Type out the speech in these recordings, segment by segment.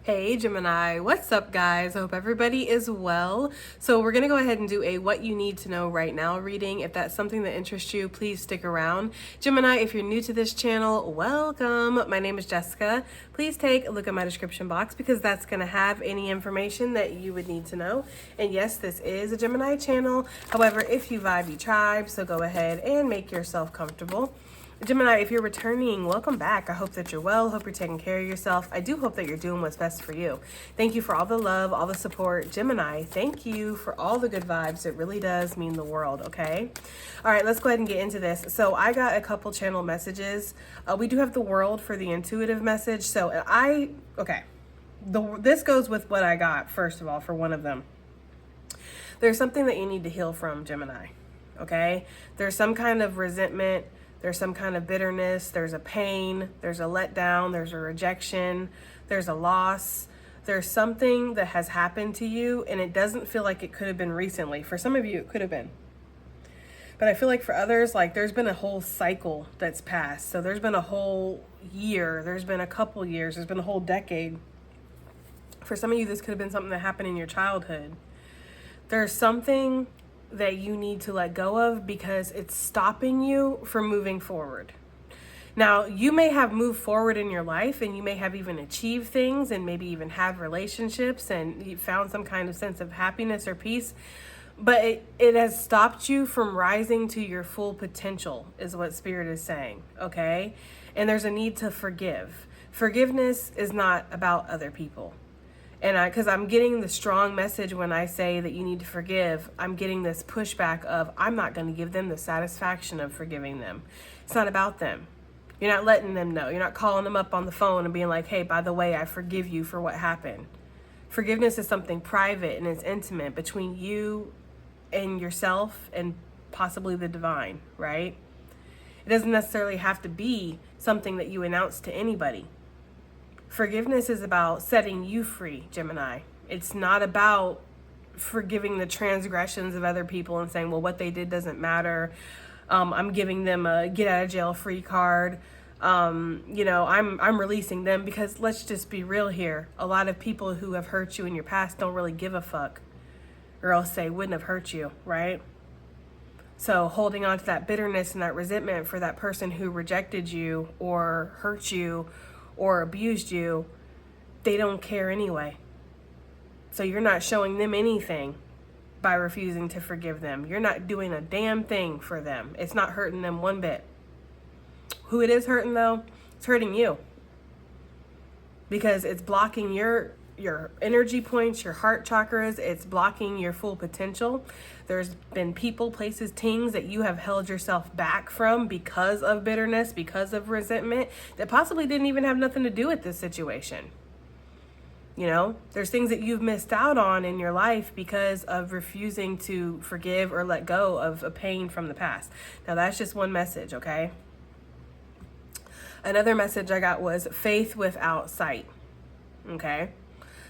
Hey Gemini, what's up guys? I hope everybody is well. So we're gonna go ahead and do a what you need to know right now reading. If that's something that interests you, please stick around. Gemini, if you're new to this channel, welcome. My name is Jessica. Please take a look at my description box because that's gonna have any information that you would need to know. And yes, this is a Gemini channel. However, if you vibe, you tribe, so go ahead and make yourself comfortable. Gemini, if you're returning, welcome back. I hope that you're well. Hope you're taking care of yourself. I do hope that you're doing what's best for you. Thank you for all the love, all the support. Gemini, thank you for all the good vibes. It really does mean the world, okay? All right, let's go ahead and get into this. So I got a couple channel messages. We do have the world for the intuitive message. So this goes with what I got, first of all, for one of them. There's something that you need to heal from, Gemini, okay? There's some kind of resentment. There's some kind of bitterness, there's a pain, there's a letdown, there's a rejection, there's a loss. There's something that has happened to you and it doesn't feel like it could have been recently. For some of you, it could have been. But I feel like for others, like there's been a whole cycle that's passed. So there's been a whole year, there's been a couple years, there's been a whole decade. For some of you, this could have been something that happened in your childhood. There's something that you need to let go of because it's stopping you from moving forward. Now, you may have moved forward in your life and you may have even achieved things and maybe even have relationships and you found some kind of sense of happiness or peace, but it has stopped you from rising to your full potential is what Spirit is saying, okay? And there's a need to forgive. Forgiveness is not about other people. And because I'm getting the strong message when I say that you need to forgive, I'm getting this pushback of I'm not going to give them the satisfaction of forgiving them. It's not about them. You're not letting them know. You're not calling them up on the phone and being like, hey, by the way, I forgive you for what happened. Forgiveness is something private and it's intimate between you and yourself and possibly the divine, right? It doesn't necessarily have to be something that you announce to anybody. Forgiveness is about setting you free, Gemini. It's not about forgiving the transgressions of other people and saying, well, what they did doesn't matter. I'm giving them a get out of jail free card. I'm releasing them because let's just be real here. A lot of people who have hurt you in your past don't really give a fuck or else they wouldn't have hurt you, right? So holding on to that bitterness and that resentment for that person who rejected you or hurt you or abused you, they don't care anyway. So you're not showing them anything by refusing to forgive them. You're not doing a damn thing for them. It's not hurting them one bit. Who it is hurting though, it's hurting you. Because it's blocking your energy points, your heart chakras, it's blocking your full potential. There's been people, places, things that you have held yourself back from because of bitterness, because of resentment, that possibly didn't even have nothing to do with this situation. You know, there's things that you've missed out on in your life because of refusing to forgive or let go of a pain from the past. Now that's just one message, okay? Another message I got was faith without sight, okay?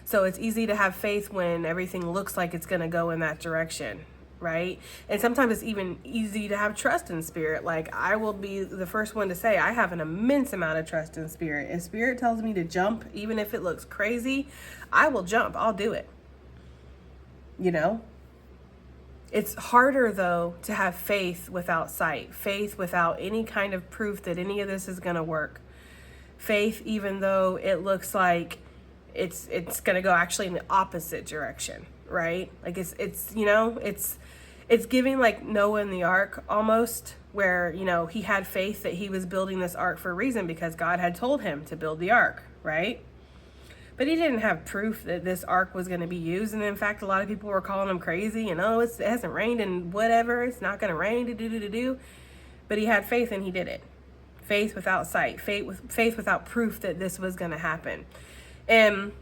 So it's easy to have faith when everything looks like it's going to go in that direction, right? And sometimes it's even easy to have trust in Spirit. Like I will be the first one to say I have an immense amount of trust in Spirit. If Spirit tells me to jump, even if it looks crazy, I will jump. I'll do it. You know? It's harder though to have faith without sight, faith without any kind of proof that any of this is going to work. Faith, even though it looks like it's going to go actually in the opposite direction, right? Like it's giving like Noah in the ark almost, where, you know, he had faith that he was building this ark for a reason because God had told him to build the ark, right? But he didn't have proof that this ark was going to be used. And in fact, a lot of people were calling him crazy and, oh, it hasn't rained and whatever, it's not going to rain, But he had faith and he did it. Faith without sight, faith without proof that this was going to happen. And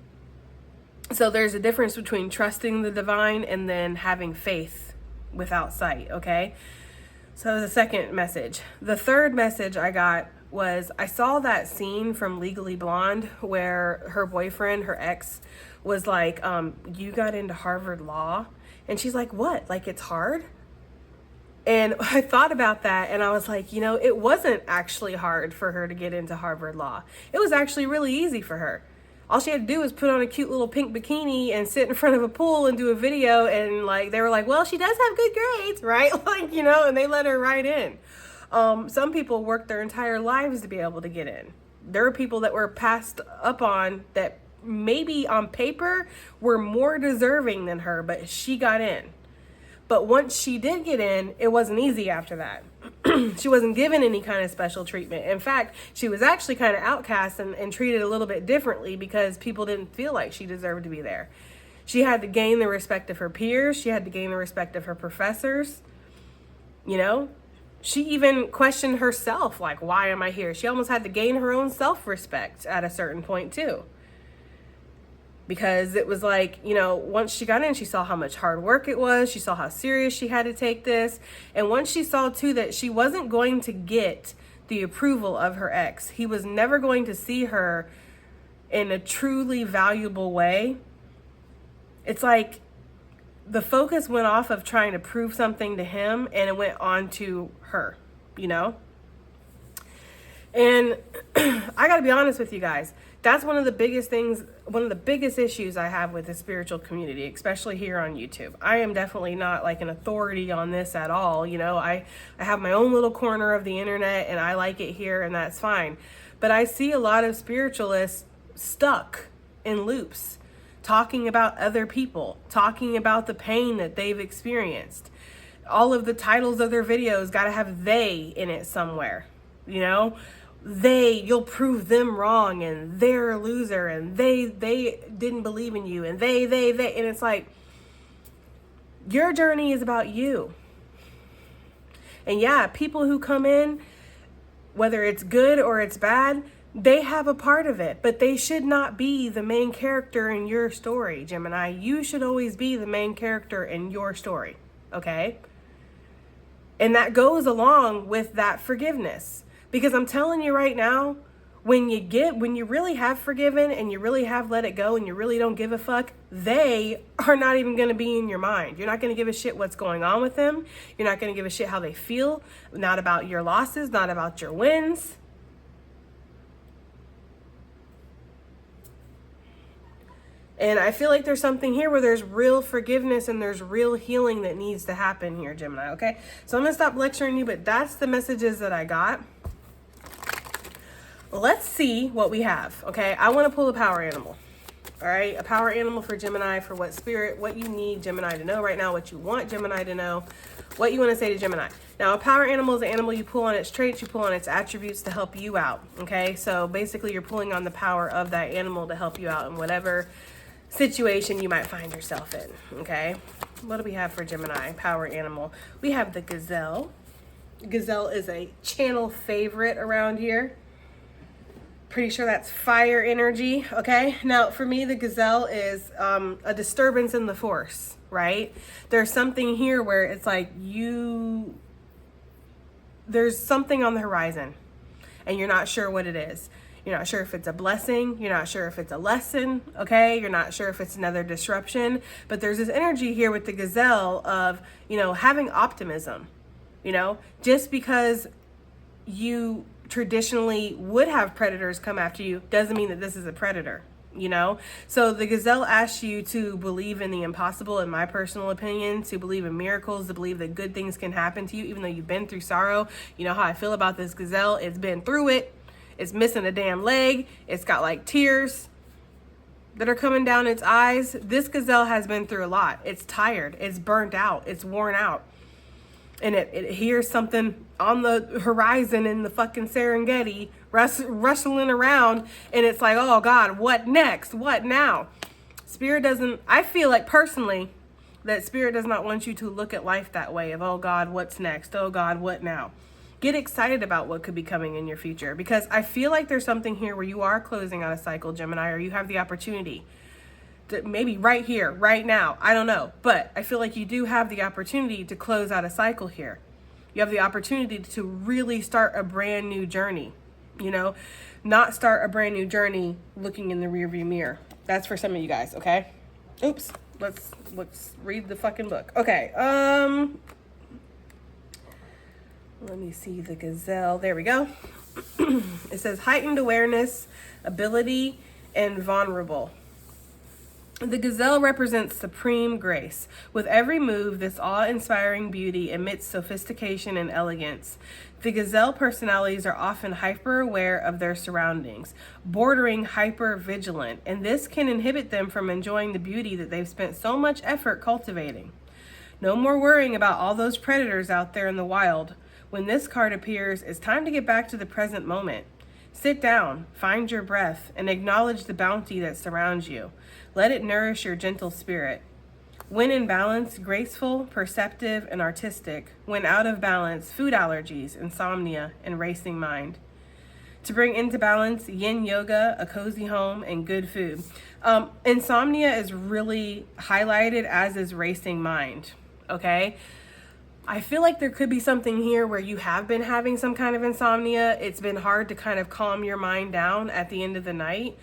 so there's a difference between trusting the divine and then having faith without sight, okay? So that was the second message. The third message I got was I saw that scene from Legally Blonde where her boyfriend, her ex, was like, you got into Harvard Law? And she's like, what? Like it's hard? And I thought about that and I was like, you know, it wasn't actually hard for her to get into Harvard Law. It was actually really easy for her. All she had to do was put on a cute little pink bikini and sit in front of a pool and do a video, and like they were like, well, she does have good grades, right? Like, you know, and they let her right in. Some people worked their entire lives to be able to get in. There are people that were passed up on that maybe on paper were more deserving than her, but she got in. But once she did get in, it wasn't easy after that. She wasn't given any kind of special treatment. In fact, she was actually kind of outcast and treated a little bit differently because people didn't feel like she deserved to be there. She had to gain the respect of her peers. She had to gain the respect of her professors. You know, she even questioned herself, like, why am I here? She almost had to gain her own self-respect at a certain point too. Because it was like, you know, once she got in, she saw how much hard work it was. She saw how serious she had to take this. And once she saw, too, that she wasn't going to get the approval of her ex. He was never going to see her in a truly valuable way. It's like the focus went off of trying to prove something to him, and it went on to her, you know? And I got to be honest with you guys. That's one of the biggest things, one of the biggest issues I have with the spiritual community, especially here on YouTube. I am definitely not like an authority on this at all. You know, I have my own little corner of the internet and I like it here, and that's fine. But I see a lot of spiritualists stuck in loops, talking about other people, talking about the pain that they've experienced. All of the titles of their videos got to have they in it somewhere, you know? You'll prove them wrong, and they're a loser, and they didn't believe in you, and they, and it's like, your journey is about you. And yeah, people who come in, whether it's good or it's bad, they have a part of it, but they should not be the main character in your story, Gemini. You should always be the main character in your story, okay? And that goes along with that forgiveness. Because I'm telling you right now, when you really have forgiven and you really have let it go and you really don't give a fuck, they are not even going to be in your mind. You're not going to give a shit what's going on with them. You're not going to give a shit how they feel. Not about your losses, not about your wins. And I feel like there's something here where there's real forgiveness and there's real healing that needs to happen here, Gemini, okay? So I'm going to stop lecturing you, but that's the messages that I got. Let's see what we have, okay? I want to pull a power animal, all right? A power animal for Gemini, for what spirit, what you need Gemini to know right now, what you want Gemini to know, what you want to say to Gemini. Now, a power animal is an animal you pull on its traits, you pull on its attributes to help you out, okay? So basically, you're pulling on the power of that animal to help you out in whatever situation you might find yourself in, okay? What do we have for Gemini, power animal? We have the gazelle. Gazelle is a channel favorite around here. Pretty sure that's fire energy, okay? Now, for me, the gazelle is a disturbance in the force, right? There's something here where it's like there's something on the horizon, and you're not sure what it is. You're not sure if it's a blessing. You're not sure if it's a lesson, okay? You're not sure if it's another disruption. But there's this energy here with the gazelle of, you know, having optimism, you know? Just because you traditionally would have predators come after you doesn't mean that this is a predator, you know? So the gazelle asks you to believe in the impossible, in my personal opinion, to believe in miracles, to believe that good things can happen to you, even though you've been through sorrow. You know how I feel about this gazelle. It's been through it. It's missing a damn leg. It's got like tears that are coming down its eyes. This gazelle has been through a lot. It's tired. It's burnt out. It's worn out. And it hears something on the horizon in the fucking Serengeti rustling around. And it's like, oh God, what next? What now? I feel like personally that Spirit does not want you to look at life that way of, oh God, what's next? Oh God, what now? Get excited about what could be coming in your future, because I feel like there's something here where you are closing out a cycle, Gemini, or you have the opportunity to, maybe right here, right now, I don't know, but I feel like you do have the opportunity to close out a cycle here. You have the opportunity to really start a brand new journey, you know, not start a brand new journey looking in the rearview mirror. That's for some of you guys, okay? Oops, let's read the fucking book. Okay, let me see the gazelle. There we go. It says heightened awareness, ability, and vulnerable. The gazelle represents supreme grace. With every move, this awe-inspiring beauty emits sophistication and elegance. The gazelle personalities are often hyper-aware of their surroundings, bordering hyper-vigilant, and this can inhibit them from enjoying the beauty that they've spent so much effort cultivating. No more worrying about all those predators out there in the wild. When this card appears, it's time to get back to the present moment. Sit down, find your breath, and acknowledge the bounty that surrounds you. Let it nourish your gentle spirit. When in balance, graceful, perceptive, and artistic. When out of balance, food allergies, insomnia, and racing mind. To bring into balance, yin yoga, a cozy home, and good food. Insomnia is really highlighted, as is racing mind, okay? I feel like there could be something here where you have been having some kind of insomnia. It's been hard to kind of calm your mind down at the end of the night.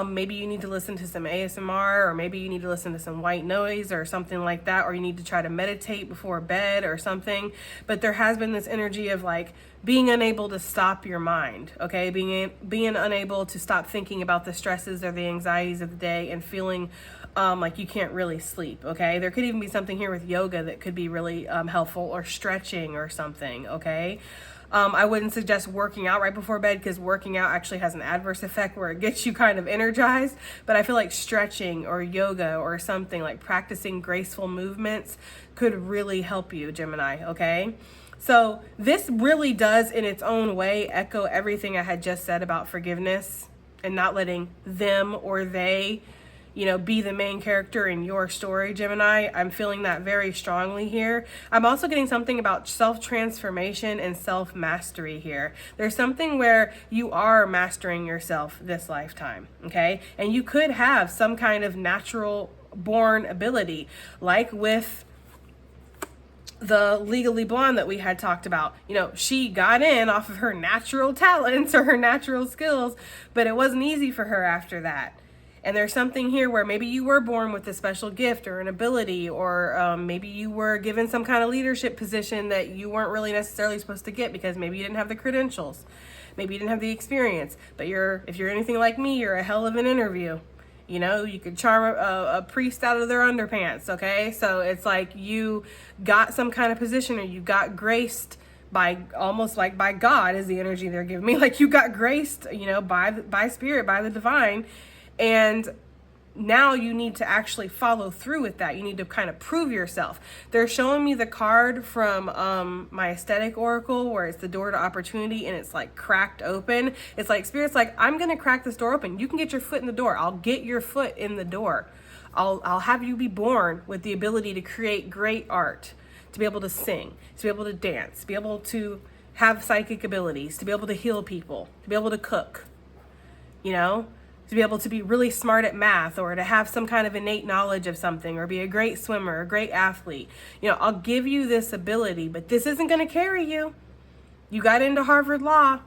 Maybe you need to listen to some ASMR, or maybe you need to listen to some white noise or something like that, or you need to try to meditate before bed or something. But there has been this energy of like being unable to stop your mind, okay? Being unable to stop thinking about the stresses or the anxieties of the day and feeling like you can't really sleep, okay? There could even be something here with yoga that could be really helpful, or stretching or something, okay? I wouldn't suggest working out right before bed, because working out actually has an adverse effect where it gets you kind of energized. But I feel like stretching or yoga or something, like practicing graceful movements, could really help you, Gemini, okay? So this really does, in its own way, echo everything I had just said about forgiveness and not letting them or they, be the main character in your story, Gemini. I'm feeling that very strongly here. I'm also getting something about self-transformation and self-mastery here. There's something where you are mastering yourself this lifetime, okay? And you could have some kind of natural born ability, like with the Legally Blonde that we had talked about. She got in off of her natural talents or her natural skills, but it wasn't easy for her after that. And there's something here where maybe you were born with a special gift or an ability, or maybe you were given some kind of leadership position that you weren't really necessarily supposed to get because maybe you didn't have the credentials. Maybe you didn't have the experience. But if you're anything like me, you're a hell of an interview. You could charm a priest out of their underpants, okay? So it's like you got some kind of position, or you got graced by, almost like by God is the energy they're giving me. Like you got graced, by spirit, by the divine. And now you need to actually follow through with that. You need to kind of prove yourself. They're showing me the card from my aesthetic oracle, where it's the door to opportunity, and it's like cracked open. It's like Spirit's like, I'm going to crack this door open. You can get your foot in the door. I'll get your foot in the door. I'll have you be born with the ability to create great art, to be able to sing, to be able to dance, to be able to have psychic abilities, to be able to heal people, to be able to cook, to be able to be really smart at math, or to have some kind of innate knowledge of something, or be a great swimmer, a great athlete. I'll give you this ability, but this isn't going to carry you. You got into Harvard Law.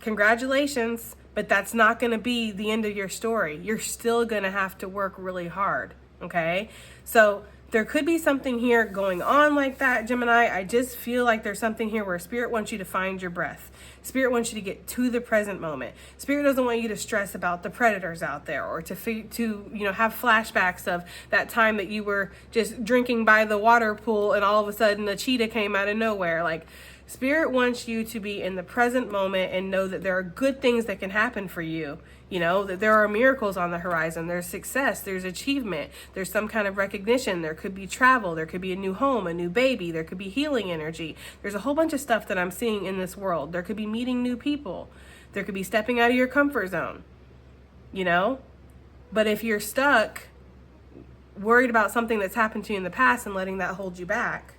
Congratulations. But that's not going to be the end of your story. You're still going to have to work really hard. Okay? So there could be something here going on like that, Gemini. I just feel like there's something here where Spirit wants you to find your breath. Spirit wants you to get to the present moment. Spirit doesn't want you to stress about the predators out there, or to have flashbacks of that time that you were just drinking by the water pool and all of a sudden a cheetah came out of nowhere. Like, Spirit wants you to be in the present moment and know that there are good things that can happen for you. That there are miracles on the horizon. There's success, there's achievement, there's some kind of recognition. There could be travel, there could be a new home, a new baby, there could be healing energy. There's a whole bunch of stuff that I'm seeing in this world. There could be meeting new people. There could be stepping out of your comfort zone, But if you're stuck, worried about something that's happened to you in the past and letting that hold you back,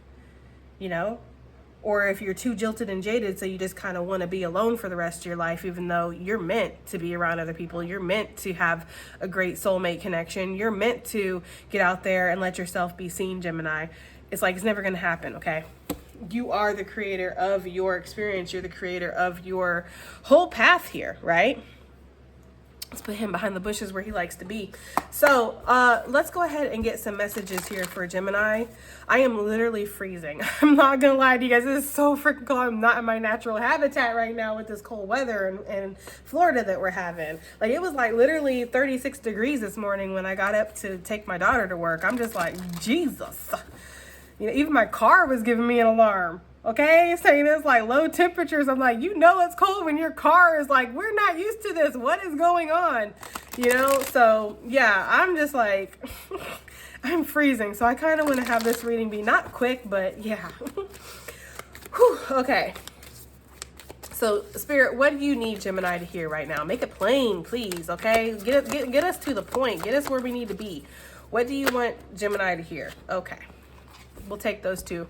or if you're too jilted and jaded, so you just kind of want to be alone for the rest of your life, even though you're meant to be around other people. You're meant to have a great soulmate connection. You're meant to get out there and let yourself be seen, Gemini. It's like, it's never going to happen, okay? You are the creator of your experience. You're the creator of your whole path here, right? Let's put him behind the bushes where he likes to be. So let's go ahead and get some messages here for Gemini. I am literally freezing. I'm not gonna lie to you guys. This is so freaking cold. I'm not in my natural habitat right now with this cold weather in Florida that we're having. Like, it was like literally 36 degrees this morning when I got up to take my daughter to work. I'm just like, Jesus. You know, even my car was giving me an alarm. Okay, saying it's like low temperatures. I'm like, you know, it's cold when your car is like, we're not used to this. What is going on? You know, so yeah, I'm just like, I'm freezing. So I kind of want to have this reading be not quick, but yeah. Whew, okay. So Spirit, what do you need Gemini to hear right now? Make it plain, please. Okay, get us to the point. Get us where we need to be. What do you want Gemini to hear? Okay, we'll take those two.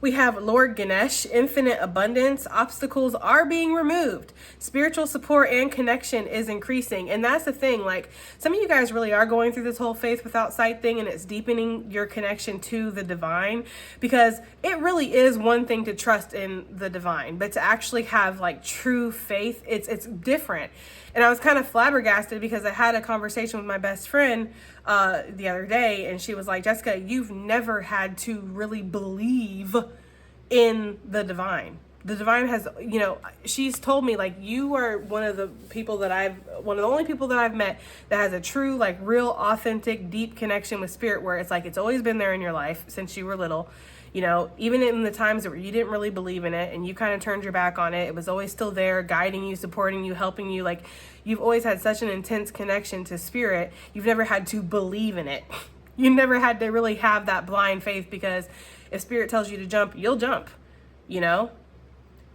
We have Lord Ganesh, infinite abundance, obstacles are being removed. Spiritual support and connection is increasing. And that's the thing, like, some of you guys really are going through this whole faith without sight thing, and it's deepening your connection to the divine, because it really is one thing to trust in the divine, but to actually have like true faith, it's different. And I was kind of flabbergasted because I had a conversation with my best friend the other day, and she was like, Jessica, you've never had to really believe in the divine. The divine has, you know, she's told me, like, you are one of the only people that I've met that has a true, like, real, authentic, deep connection with spirit, where it's like, it's always been there in your life since you were little. You know, even in the times where you didn't really believe in it and you kind of turned your back on it, it was always still there, guiding you, supporting you, helping you. Like, you've always had such an intense connection to spirit. You've never had to believe in it. You never had to really have that blind faith, because if spirit tells you to jump, you'll jump, you know?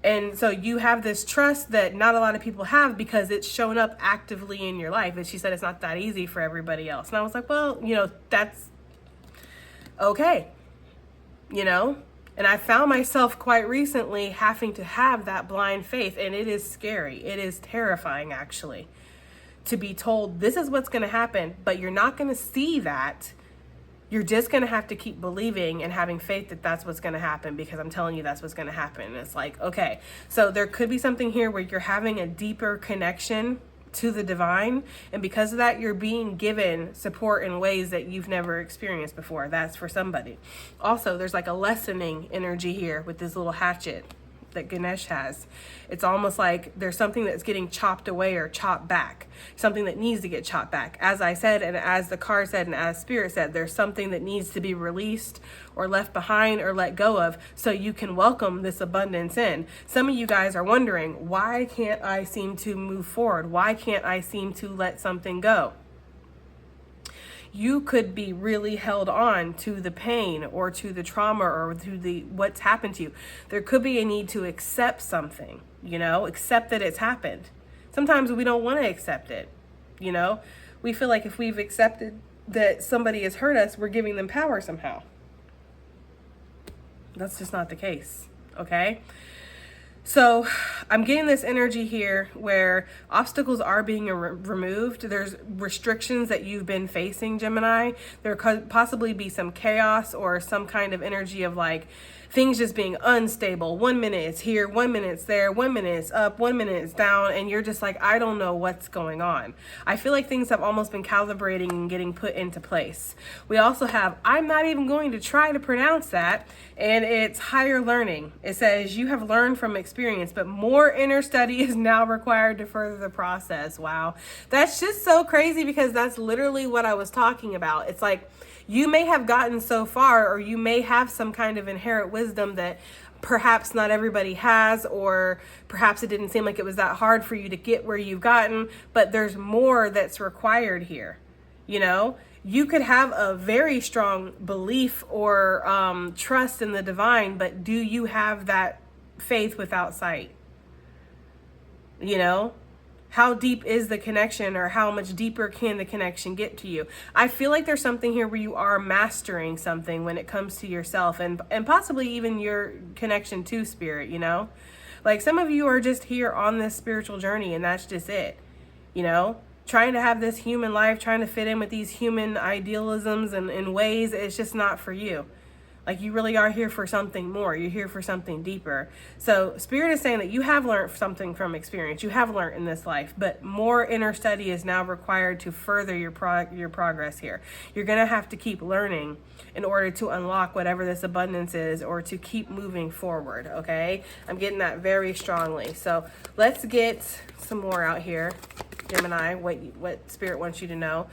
And so you have this trust that not a lot of people have, because it's shown up actively in your life. And she said it's not that easy for everybody else. And I was like, well, you know, that's okay. You know, and I found myself quite recently having to have that blind faith, and it is scary. It is terrifying, actually, to be told this is what's going to happen, but you're not going to see that. You're just going to have to keep believing and having faith that that's what's going to happen, because I'm telling you that's what's going to happen. And it's like, okay, so there could be something here where you're having a deeper connection to the divine, and because of that, you're being given support in ways that you've never experienced before. That's for somebody. Also, there's like a lessening energy here with this little hatchet that Ganesh has. It's almost like there's something that's getting chopped away or chopped back, something that needs to get chopped back. As I said, and as the card said, and as Spirit said, there's something that needs to be released or left behind or let go of, so you can welcome this abundance in. Some of you guys are wondering, why can't I seem to move forward? Why can't I seem to let something go? You could be really held on to the pain or to the trauma or to the what's happened to you. There could be a need to accept something, you know, accept that it's happened. Sometimes we don't want to accept it, you know. We feel like if we've accepted that somebody has hurt us, we're giving them power somehow. That's just not the case, okay? So I'm getting this energy here where obstacles are being removed. There's restrictions that you've been facing, Gemini. There could possibly be some chaos or some kind of energy of like things just being unstable. 1 minute it's here, 1 minute it's there, 1 minute it's up, 1 minute it's down, and you're just like, I don't know what's going on. I feel like things have almost been calibrating and getting put into place. We also have, I'm not even going to try to pronounce that, and it's higher learning. It says you have learned from experience, but more inner study is now required to further the process. Wow. That's just so crazy, because that's literally what I was talking about. It's like, you may have gotten so far, or you may have some kind of inherent wisdom that perhaps not everybody has, or perhaps it didn't seem like it was that hard for you to get where you've gotten, but there's more that's required here. You know, you could have a very strong belief or trust in the divine, but do you have that faith without sight? You know? How deep is the connection, or how much deeper can the connection get to you? I feel like there's something here where you are mastering something when it comes to yourself, and possibly even your connection to spirit, you know? Like, some of you are just here on this spiritual journey, and that's just it, you know? Trying to have this human life, trying to fit in with these human idealisms and ways, it's just not for you. Like you really are here for something more. You're here for something deeper. So Spirit is saying that you have learned something from experience. You have learned in this life, but more inner study is now required to further your progress here. You're going to have to keep learning in order to unlock whatever this abundance is, or to keep moving forward, okay? I'm getting that very strongly. So let's get some more out here, Gemini, what Spirit wants you to know.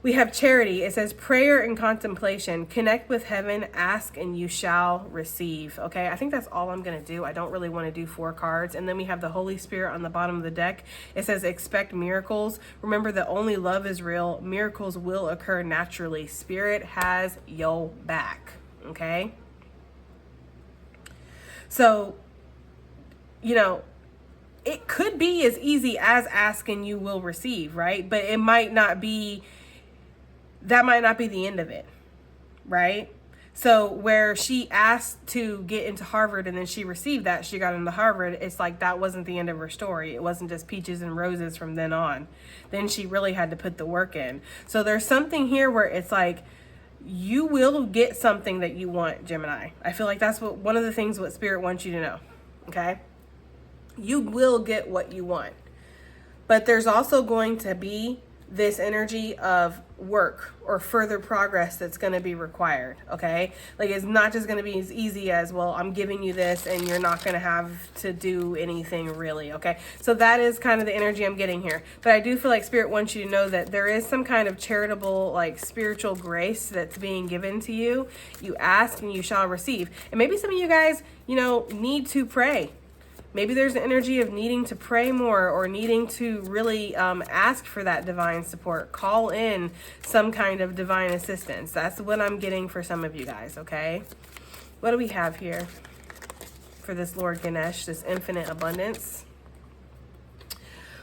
We have charity. It says prayer and contemplation. Connect with heaven. Ask and you shall receive. Okay, I think that's all I'm going to do. I don't really want to do 4 cards. And then we have the Holy Spirit on the bottom of the deck. It says expect miracles. Remember that only love is real. Miracles will occur naturally. Spirit has your back. Okay. So, you know, it could be as easy as ask and you will receive, right? But it might not be. That might not be the end of it, right? So where she asked to get into Harvard and then she received that, she got into Harvard, it's like that wasn't the end of her story. It wasn't just peaches and roses from then on. Then she really had to put the work in. So there's something here where it's like, you will get something that you want, Gemini. I feel like that's one of the things what Spirit wants you to know, okay? You will get what you want. But there's also going to be this energy of work or further progress that's going to be required, okay? Like it's not just going to be as easy as, well, I'm giving you this and you're not going to have to do anything really, okay? So that is kind of the energy I'm getting here. But I do feel like Spirit wants you to know that there is some kind of charitable, like spiritual grace that's being given to you. You ask and you shall receive. And maybe some of you guys, you know, need to pray. Maybe there's an energy of needing to pray more, or needing to really ask for that divine support. Call in some kind of divine assistance. That's what I'm getting for some of you guys, okay? What do we have here for this Lord Ganesh, this infinite abundance?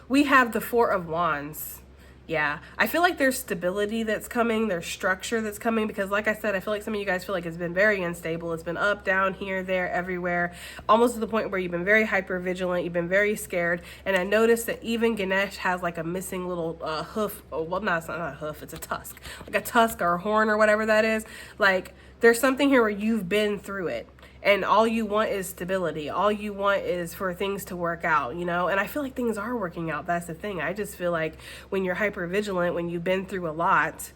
We have the 4 of Wands. Yeah, I feel like there's stability that's coming, there's structure that's coming, because like I said, I feel like some of you guys feel like it's been very unstable. It's been up, down, here, there, everywhere, almost to the point where you've been very hyper vigilant, you've been very scared. And I noticed that even Ganesh has like a missing little hoof. Oh, well, no, it's not a hoof, it's a tusk, like a tusk or a horn or whatever that is. Like there's something here where you've been through it. And all you want is stability. All you want is for things to work out, you know? And I feel like things are working out. That's the thing. I just feel like when you're hyper vigilant, when you've been through a lot,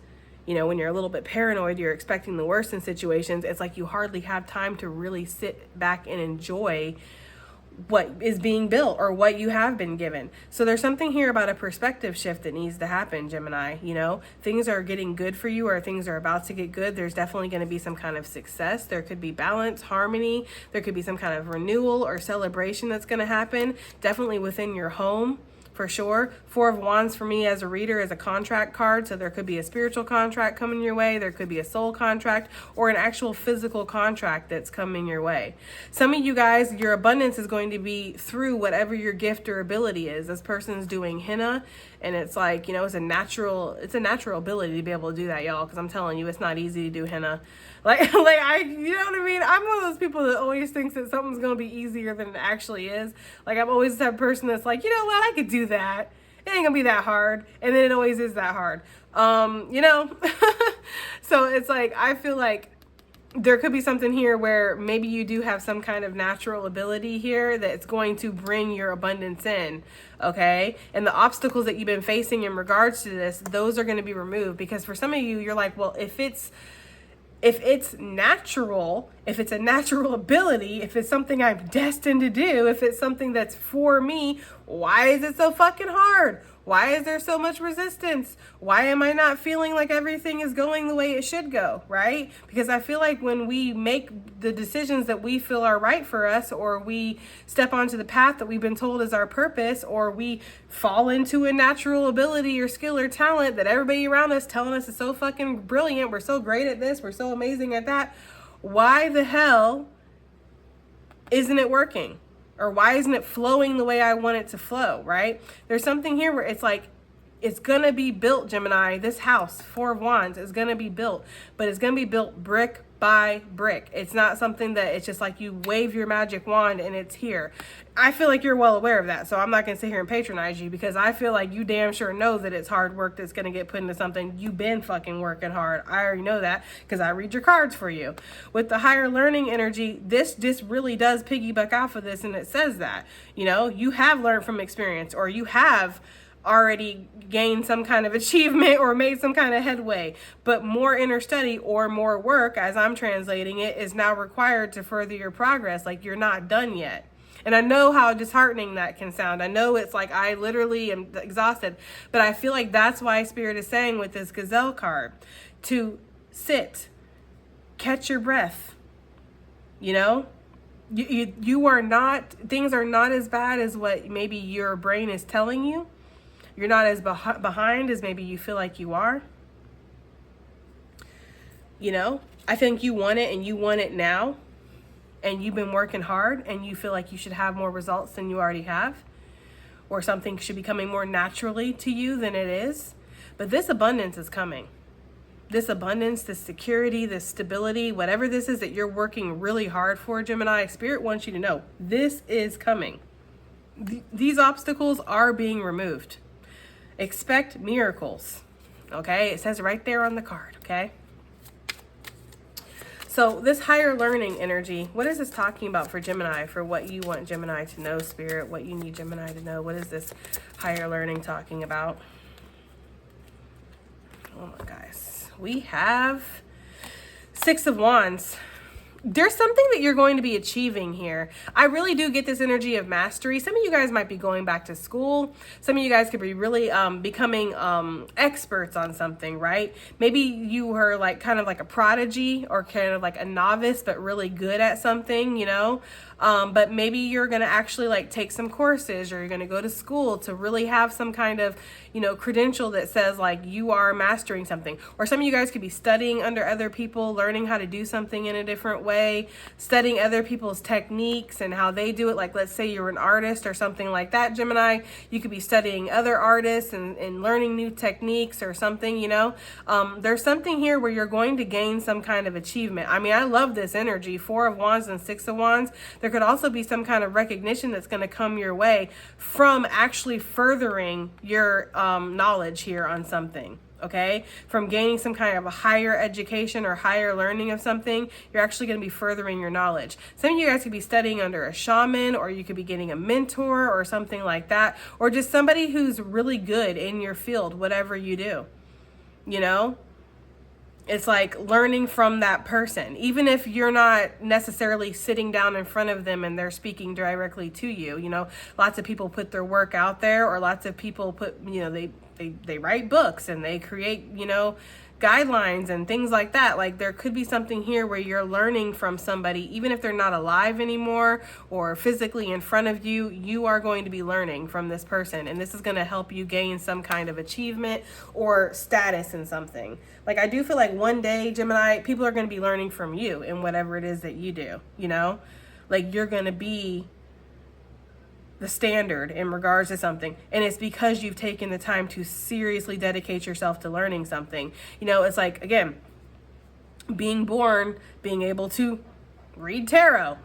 you know, when you're a little bit paranoid, you're expecting the worst in situations, it's like you hardly have time to really sit back and enjoy what is being built or what you have been given. So there's something here about a perspective shift that needs to happen, Gemini. You know, things are getting good for you, or things are about to get good. There's definitely going to be some kind of success. There could be balance, harmony. There could be some kind of renewal or celebration that's going to happen, definitely within your home. For sure. 4 of Wands for me as a reader is a contract card. So there could be a spiritual contract coming your way. There could be a soul contract, or an actual physical contract that's coming your way. Some of you guys, your abundance is going to be through whatever your gift or ability is. This person's doing henna, and it's like, you know, it's a natural ability to be able to do that, y'all. Because I'm telling you, it's not easy to do henna. You know what I mean? I'm one of those people that always thinks that something's going to be easier than it actually is. Like, I'm always that person that's like, you know what, I could do that. It ain't going to be that hard. And then it always is that hard. You know? So it's like, I feel like there could be something here where maybe you do have some kind of natural ability here that's going to bring your abundance in, okay? And the obstacles that you've been facing in regards to this, those are going to be removed. Because for some of you, you're like, well, if it's natural, if it's a natural ability, if it's something I'm destined to do, if it's something that's for me, why is it so fucking hard? Why is there so much resistance? Why am I not feeling like everything is going the way it should go, right? Because I feel like when we make the decisions that we feel are right for us, or we step onto the path that we've been told is our purpose, or we fall into a natural ability or skill or talent that everybody around us telling us is so fucking brilliant, we're so great at this, we're so amazing at that, why the hell isn't it working? Or why isn't it flowing the way I want it to flow, right? There's something here where it's like, It's going to be built, Gemini. This house, Four of Wands, is going to be built, but it's going to be built brick by brick. It's not something that it's just like you wave your magic wand and it's here. I feel like you're well aware of that, so I'm not going to sit here and patronize you, because I feel like you damn sure know that it's hard work that's going to get put into something. You've been fucking working hard. I already know that because I read your cards for you. With the higher learning energy, this just really does piggyback off of this, and it says that, you know, you have learned from experience, or you have already gained some kind of achievement or made some kind of headway, but more inner study or more work, as I'm translating it, is now required to further your progress. Like, you're not done yet. And I know how disheartening that can sound. I know it's like I literally am exhausted, but I feel like that's why Spirit is saying with this gazelle card to sit, catch your breath. You know, you are not, things are not as bad as what maybe your brain is telling you. You're not as behind as maybe you feel like you are. You know, I think you want it, and you want it now, and you've been working hard, and you feel like you should have more results than you already have, or something should be coming more naturally to you than it is. But this abundance is coming. This abundance, this security, this stability, whatever this is that you're working really hard for, Gemini, Spirit wants you to know this is coming. These obstacles are being removed. Expect miracles, okay? It says right there on the card, okay? So this higher learning energy, what is this talking about for Gemini, for what you want Gemini to know, Spirit, what you need Gemini to know? What is this higher learning talking about? Oh my guys, we have Six of Wands. There's something that you're going to be achieving here. I really do get this energy of mastery. Some of you guys might be going back to school. Some of you guys could be really becoming experts on something, right? Maybe you were like kind of like a prodigy, or kind of like a novice, but really good at something, you know? But maybe you're going to actually like take some courses, or you're going to go to school to really have some kind of, you know, credential that says like you are mastering something. Or some of you guys could be studying under other people, learning how to do something in a different way, studying other people's techniques and how they do it. Like, let's say you're an artist or something like that, Gemini, you could be studying other artists and learning new techniques or something, you know. There's something here where you're going to gain some kind of achievement. I mean, I love this energy, Four of Wands and Six of Wands. There could also be some kind of recognition that's going to come your way from actually furthering your knowledge here on something. Okay, from gaining some kind of a higher education or higher learning of something, you're actually going to be furthering your knowledge. Some of you guys could be studying under a shaman, or you could be getting a mentor or something like that, or just somebody who's really good in your field, whatever you do. You know, it's like learning from that person, even if you're not necessarily sitting down in front of them and they're speaking directly to you. You know, lots of people put their work out there, or lots of people put, you know, they write books and they create, you know, guidelines and things like that. Like, there could be something here where you're learning from somebody, even if they're not alive anymore or physically in front of you, you are going to be learning from this person. And this is going to help you gain some kind of achievement or status in something. Like, I do feel like one day, Gemini, people are going to be learning from you in whatever it is that you do, you know, like you're going to be the standard in regards to something, and it's because you've taken the time to seriously dedicate yourself to learning something. You know, it's like, again, being born, being able to read tarot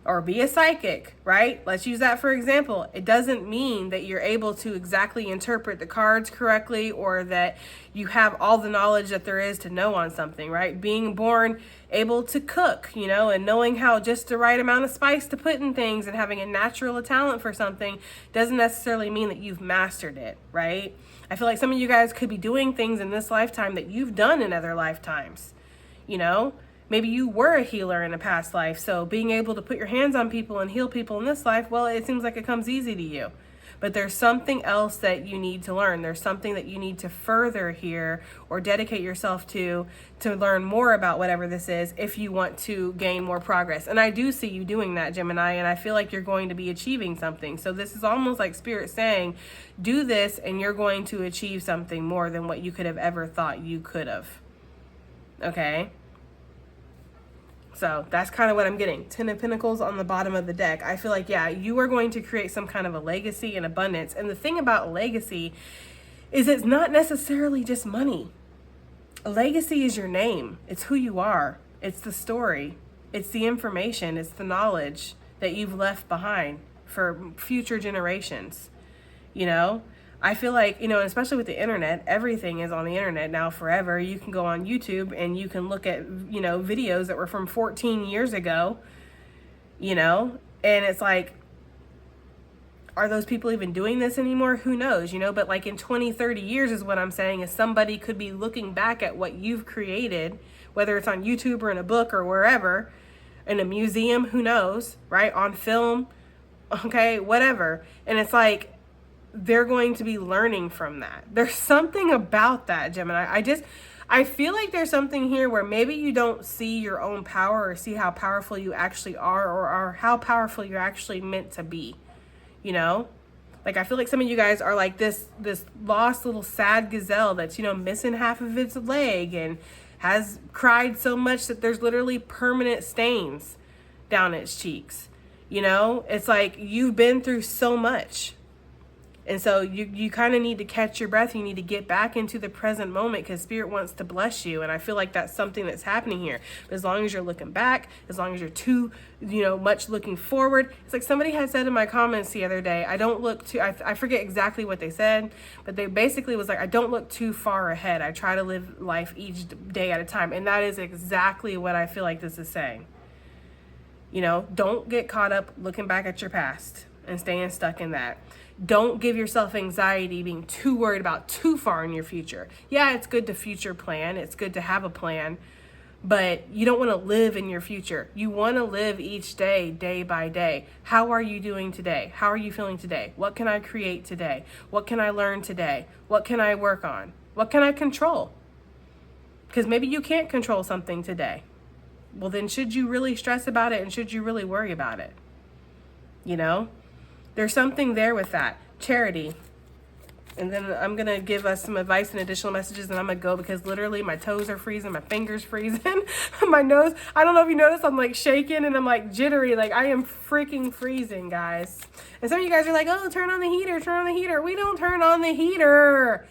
or be a psychic, right? Let's use that for example. It doesn't mean that you're able to exactly interpret the cards correctly, or that you have all the knowledge that there is to know on something, right? Being born able to cook, you know, and knowing how just the right amount of spice to put in things and having a natural talent for something doesn't necessarily mean that you've mastered it, right? I feel like some of you guys could be doing things in this lifetime that you've done in other lifetimes, you know? Maybe you were a healer in a past life, so being able to put your hands on people and heal people in this life, well, it seems like it comes easy to you. But there's something else that you need to learn. There's something that you need to further here or dedicate yourself to learn more about whatever this is if you want to gain more progress. And I do see you doing that, Gemini, and I feel like you're going to be achieving something. So this is almost like Spirit saying, do this and you're going to achieve something more than what you could have ever thought you could have. Okay? So that's kind of what I'm getting. 10 of Pentacles on the bottom of the deck. I feel like, yeah, you are going to create some kind of a legacy and abundance. And the thing about legacy is it's not necessarily just money. A legacy is your name. It's who you are. It's the story. It's the information. It's the knowledge that you've left behind for future generations. You know, I feel like, you know, especially with the internet, everything is on the internet now forever. You can go on YouTube and you can look at, you know, videos that were from 14 years ago, you know, and it's like, are those people even doing this anymore? Who knows, you know, but like in 20, 30 years is what I'm saying, is somebody could be looking back at what you've created, whether it's on YouTube or in a book or wherever, in a museum, who knows, right? On film, okay, whatever. And it's like, they're going to be learning from that. There's something about that, Gemini. I feel like there's something here where maybe you don't see your own power or see how powerful you actually are, or how powerful you're actually meant to be. You know, like I feel like some of you guys are like this lost little sad gazelle that's, you know, missing half of its leg and has cried so much that there's literally permanent stains down its cheeks. You know, it's like you've been through so much. And so you kind of need to catch your breath. You need to get back into the present moment, because Spirit wants to bless you. And I feel like that's something that's happening here. But as long as you're looking back, as long as you're too, you know, much looking forward. It's like somebody had said in my comments the other day, I forget exactly what they said, but they basically was like, I don't look too far ahead. I try to live life each day at a time. And that is exactly what I feel like this is saying. You know, don't get caught up looking back at your past and staying stuck in that. Don't give yourself anxiety being too worried about too far in your future. Yeah, it's good to future plan. It's good to have a plan, but you don't want to live in your future. You want to live each day, day by day. How are you doing today? How are you feeling today? What can I create today? What can I learn today? What can I work on? What can I control? Because maybe you can't control something today. Well, then should you really stress about it, and should you really worry about it? You know? There's something there with that. Charity. And then I'm going to give us some advice and additional messages, and I'm going to go, because literally my toes are freezing, my fingers freezing, my nose. I don't know if you noticed, I'm like shaking and I'm like jittery. Like I am freaking freezing, guys. And some of you guys are like, oh, turn on the heater, turn on the heater. We don't turn on the heater.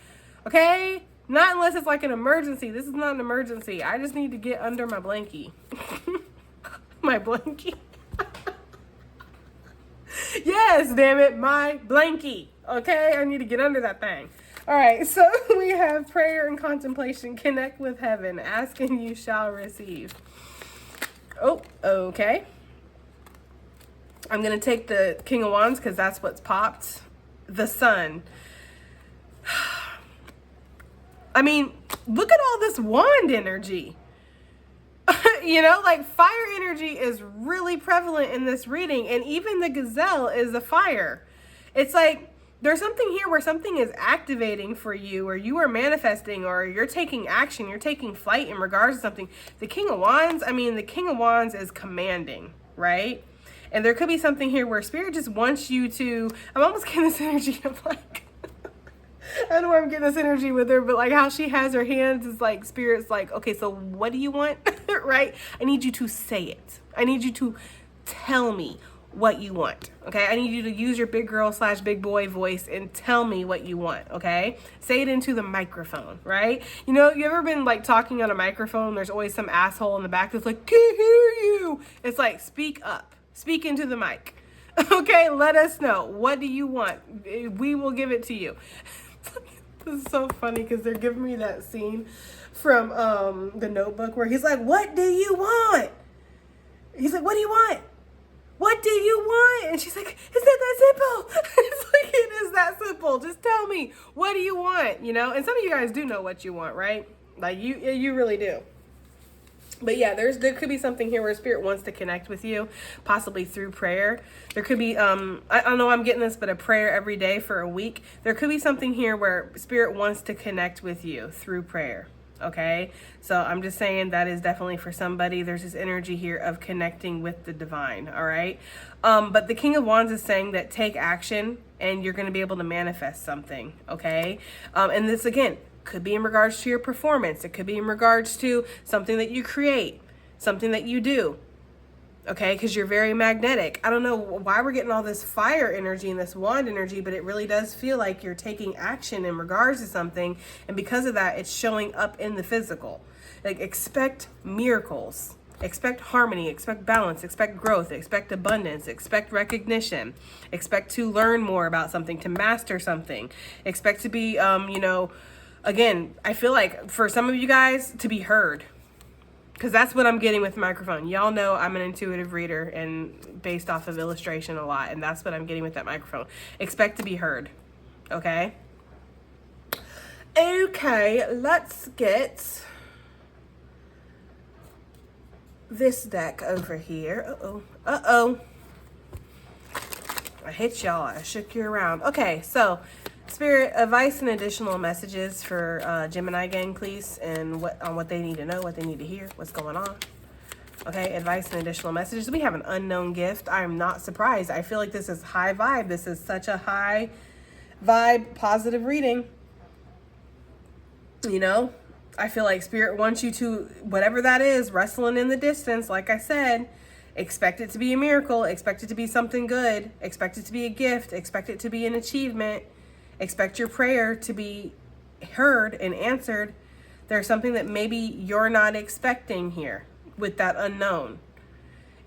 Okay? Not unless it's like an emergency. This is not an emergency. I just need to get under my blankie. My blankie. Yes, damn it, my blankie. Okay, I need to get under that thing. All right, so we have prayer and contemplation. Connect with heaven. Ask and you shall receive. Oh, okay. I'm going to take the King of Wands because that's what's popped. The Sun. I mean, look at all this wand energy. You know, like fire energy is really prevalent in this reading, and even the gazelle is a fire. It's like there's something here where something is activating for you, or you are manifesting, or you're taking action, you're taking flight in regards to something. The King of Wands, the King of Wands is commanding, right? And there could be something here where Spirit just wants you to, I'm almost getting this energy of like, I don't know where I'm getting this energy with her, but like how she has her hands is like Spirit's like, okay, so what do you want? Right? I need you to say it. I need you to tell me what you want. Okay? I need you to use your big girl / big boy voice and tell me what you want. Okay? Say it into the microphone, right? You know, you ever been like talking on a microphone? There's always some asshole in the back that's like, can't hear you. It's like, speak up. Speak into the mic. Okay? Let us know. What do you want? We will give it to you. This is so funny because they're giving me that scene from The Notebook where he's like, what do you want? He's like, what do you want? What do you want? And she's like, is that simple? It's like, it is that simple. Just tell me, what do you want? You know, and some of you guys do know what you want, right? Like you really do. But yeah, there could be something here where Spirit wants to connect with you, possibly through prayer. There could be, I don't know, I'm getting this, but a prayer every day for a week. There could be something here where Spirit wants to connect with you through prayer. Okay, so I'm just saying that is definitely for somebody. There's this energy here of connecting with the divine. All right, but the King of Wands is saying that take action and you're going to be able to manifest something. Okay, and this again could be in regards to your performance. It could be in regards to something that you create, something that you do. Okay, because you're very magnetic. I don't know why we're getting all this fire energy and this wand energy, but it really does feel like you're taking action in regards to something. And because of that, it's showing up in the physical. Like, expect miracles, expect harmony, expect balance, expect growth, expect abundance, expect recognition, expect to learn more about something, to master something, expect to be, again, I feel like for some of you guys to be heard. Because that's what I'm getting with the microphone. Y'all know I'm an intuitive reader and based off of illustration a lot. And that's what I'm getting with that microphone. Expect to be heard. Okay? Okay, let's get this deck over here. Uh-oh. Uh-oh. I hit y'all. I shook you around. Okay, so Spirit, advice and additional messages for Gemini gang, please, and what they need to know, what they need to hear, what's going on. Okay, advice and additional messages. We have an unknown gift. I am not surprised. I feel like this is high vibe. This is such a high vibe, positive reading. You know, I feel like Spirit wants you to, whatever that is, wrestling in the distance, like I said, expect it to be a miracle, expect it to be something good, expect it to be a gift, expect it to be an achievement. Expect your prayer to be heard and answered. There's something that maybe you're not expecting here with that unknown.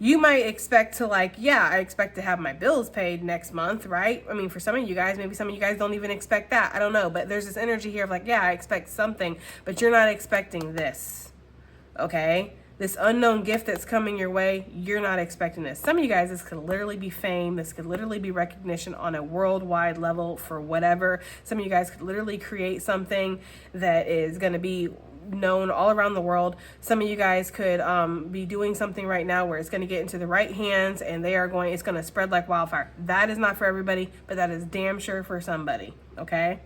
You might expect to I expect to have my bills paid next month, right? I mean, for some of you guys, maybe some of you guys don't even expect that. I don't know. But there's this energy here of I expect something, but you're not expecting this. Okay? This unknown gift that's coming your way, you're not expecting this. Some of you guys, this could literally be fame. This could literally be recognition on a worldwide level for whatever. Some of you guys could literally create something that is going to be known all around the world. Some of you guys could be doing something right now where it's going to get into the right hands and it's going to spread like wildfire. That is not for everybody, but that is damn sure for somebody. Okay?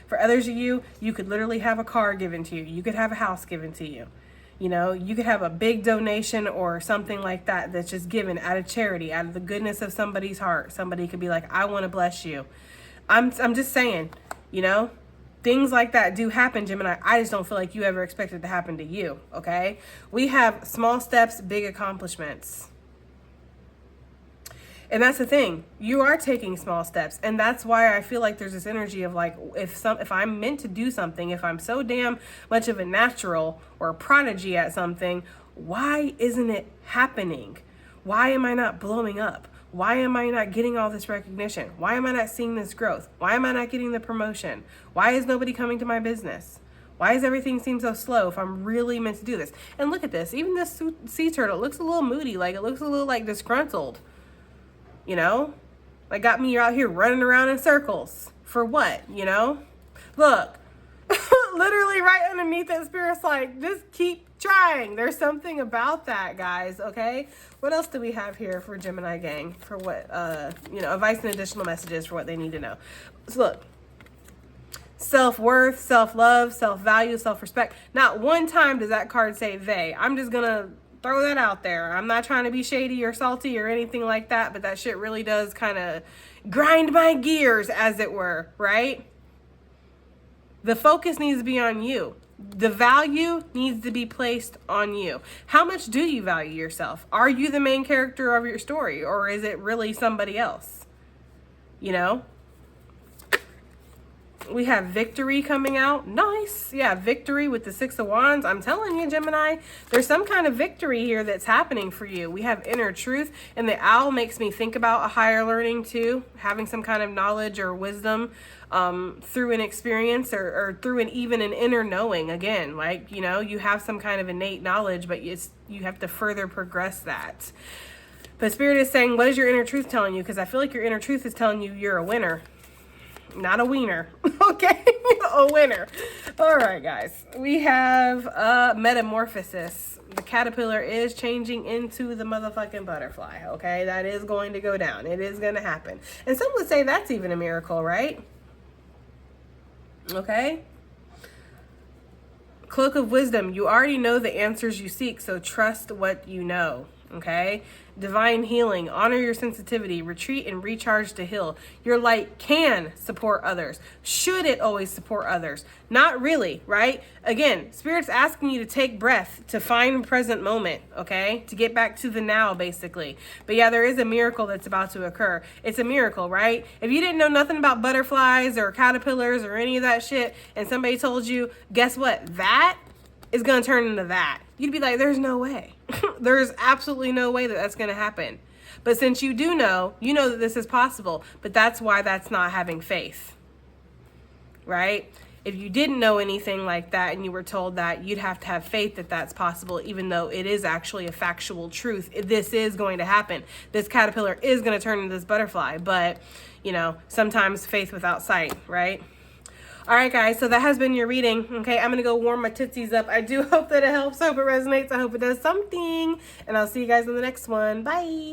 For others of you, you could literally have a car given to you. You could have a house given to you. You know, you could have a big donation or something like that that's just given out of charity, out of the goodness of somebody's heart. Somebody could be like, I want to bless you. I'm just saying, things like that do happen, Gemini. I just don't feel like you ever expected it to happen to you, okay? We have small steps, big accomplishments. And that's the thing. You are taking small steps. And that's why I feel like there's this energy of if I'm meant to do something, if I'm so damn much of a natural or a prodigy at something, why isn't it happening? Why am I not blowing up? Why am I not getting all this recognition? Why am I not seeing this growth? Why am I not getting the promotion? Why is nobody coming to my business? Why does everything seem so slow if I'm really meant to do this? And look at this. Even this sea turtle looks a little moody. It looks a little disgruntled. Got me out here running around in circles. For what, Look, literally right underneath that, Spirit's just keep trying. There's something about that, guys, okay? What else do we have here for Gemini gang? For what, advice and additional messages for what they need to know. So look, self-worth, self-love, self-value, self-respect. Not one time does that card say they. I'm just going to throw that out there. I'm not trying to be shady or salty or anything like that, but that shit really does kind of grind my gears, as it were, right? The focus needs to be on you. The value needs to be placed on you. How much do you value yourself? Are you the main character of your story, or is it really somebody else? We have victory coming out. Nice. Yeah, victory with the Six of Wands. I'm telling you, Gemini, there's some kind of victory here that's happening for you. We have inner truth, and the owl makes me think about a higher learning too, having some kind of knowledge or wisdom through an experience or through even an inner knowing. Again, you have some kind of innate knowledge, but you have to further progress that. But Spirit is saying, what is your inner truth telling you? Because I feel like your inner truth is telling you you're a winner. Not a wiener, okay? A winner. All right, guys. We have metamorphosis. The caterpillar is changing into the motherfucking butterfly, okay? That is going to go down. It is going to happen. And some would say that's even a miracle, right? Okay? Cloak of wisdom. You already know the answers you seek, so trust what you know, okay? divine healing, honor your sensitivity, retreat and recharge to heal. Your light can support others. Should it always support others? Not really, right? Again, Spirit's asking you to take breath, to find the present moment, okay? To get back to the now, basically. But yeah, there is a miracle that's about to occur. It's a miracle, right? If you didn't know nothing about butterflies or caterpillars or any of that shit, and somebody told you, guess what? That is going to turn into that. You'd be like, there's no way. There's absolutely no way that that's going to happen. But since you do know, you know that this is possible. But that's why that's not having faith, right? If you didn't know anything like that and you were told that, you'd have to have faith that that's possible, even though it is actually a factual truth. This is going to happen. This caterpillar is going to turn into this butterfly. But, you know, sometimes faith without sight, right? All right, guys, so that has been your reading. Okay, I'm going to go warm my tootsies up. I do hope that it helps. I hope it resonates. I hope it does something. And I'll see you guys in the next one. Bye.